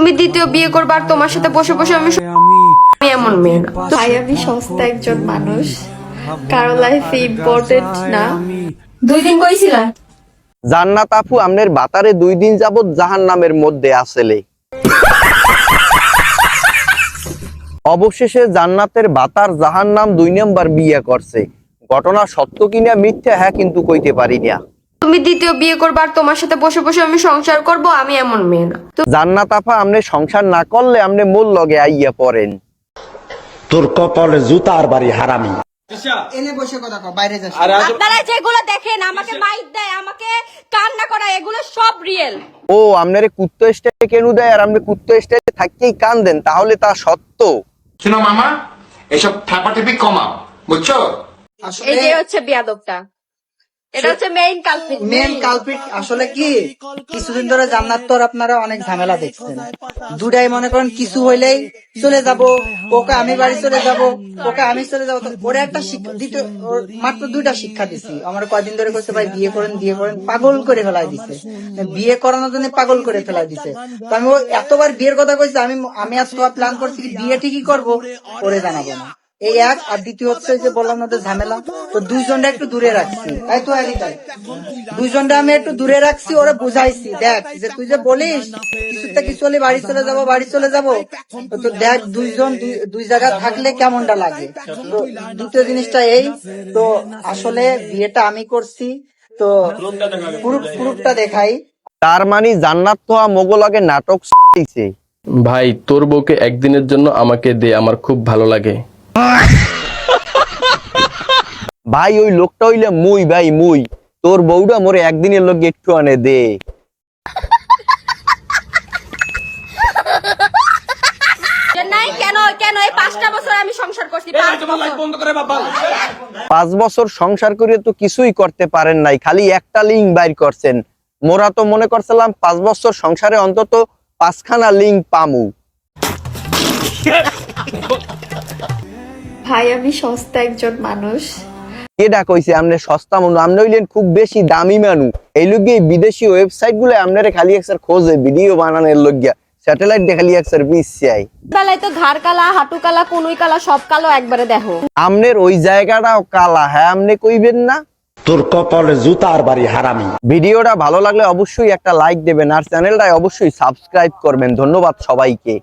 তুমি দ্বিতীয় বিয়ে করবে আর তোমার সাথে বসে বসে আমি এমন মেয়ে না। ভাই আমি সস্তা একজন মানুষ, কারো লাইফে ইম্পর্টেন্ট না। 2 দিন কইছিলা জান্নাত আপু আমনের বাতারে 2 দিন যাবত জাহান্নামের মধ্যে আসলে। অবশেষে জান্নাতের বাতার জাহান্নাম 2 নাম্বার বিয়ে করছে। ঘটনা সত্য কিনা মিথ্যা হ্যাঁ কিন্তু কইতে পারি না। তুমি দ্বিতীয় বিয়ে করবে আর তোমার সাথে বসে বসে আমি সংসার করব, আমি এমন মেয়ে না। জান্নাত আপা আমনে সংসার না করলে আমনে মূল লগে আইয়া পড়েন। তোর কপালে জুতার বাড়ি হারামি। এনে বসে কথা কও, বাইরে যাস। আপনারা যেগুলো দেখেন, আমাকে মাইক দেয়, আমাকে কান্না করায়, এগুলো সব রিয়েল। ও আমনারে কুত্তো স্টাইলে কেন দেয় আর আমনে কুত্তো স্টাইলে থাকতেই কান দেন, তাহলে তা সত্য। শুনো মামা, এসব ঠাপাঠাপি কমাও, বুঝছো? আসলে এই যে হচ্ছে বিয়াদবটা, এটা হচ্ছে মেইন কালপ্রিট। মেন কালপিট আসলে কি, কিছুদিন ধরে জান্নাত তোর আপনারা অনেক ঝামেলা দেখছেন। দুটাই মনে করেন কিছু হইলেই চলে যাব, ওকে আমি বাড়ি চলে যাব, ওকে আমি চলে যাবো। তো ওরা একটা শিক্ষা দিতে, মাত্র 2টা শিক্ষা দিছি। আমার কয়দিন ধরে কইছে ভাই বিয়ে করেন, পাগল করে ফেলাই দিছে, বিয়ে করানোর জন্য পাগল করে ফেলাই দিছে। তো আমি এতবার বিয়ের কথা কইছি, আমি আজকে প্ল্যান করছি কি বিয়ে ঠিকই করবো, করে জানাবো না। এই এক, আর দ্বিতীয় হচ্ছে যে বললাম না ঝামেলা, তো 2 জনটা একটু দূরে রাখছি। তাই তো তাই 2 জনটা আমি একটু দূরে রাখছি, ওরা বুঝাইছি দেখ যে তুই যে বলিস কিছুতে কিছু হলে বাড়ি চলে যাবো, তো দেখ 2 জন 2 জায়গা থাকলে কেমনটা লাগে। তো দ্বিতীয় জিনিসটা এই, তো আসলে বিয়েটা আমি করছি, তো প্রুফটা দেখাই। তার মানে জান্নাত তো মোগল আগে নাটক দিছে। ভাই তোর বউকে একদিনের জন্য আমাকে দে, আমার খুব ভালো লাগে। ভাই ওই লোকটা হইলে মুই, ভাই মুই, তোর বউটা মোরে একদিনের লোক একটু আনে দে। নাই কেন কেন এই 5টা বছর আমি সংসার করছি, 5 বছর সংসার করে তো কিছুই করতে পারেন নাই, খালি একটা লিঙ্ক বাইর করছেন। মোরা তো মনে করছিলাম 5 বছর সংসারে অন্তত 5খানা লিঙ্ক পামু। ভাই আমি সস্তা একজন মানুষ। কেডা কইছে আমনে সস্তা মানুষ? আমনে হইলেন খুব বেশি দামি মানুষ। এই লগে বিদেশি ওয়েবসাইট গুলো আমনের খালি একসার খোঁজে ভিডিও বানানোর লগিয়া, স্যাটেলাইট দেখালি একসার বিছাই। বেলায় তো ঘাড় কালা, হাঁটু কালা, কনুই কালা, সব কালো একবারে দেখো। আমনের ওই জায়গাটাও কালা, হ্যাঁ আমনে কইবেন না? তোর কপালে জুতার বাড়ি হারামি। ভিডিওটা ভালো লাগলে অবশ্যই একটা লাইক দেবেন আর চ্যানেলটা অবশ্যই সাবস্ক্রাইব করবেন। ধন্যবাদ সবাইকে।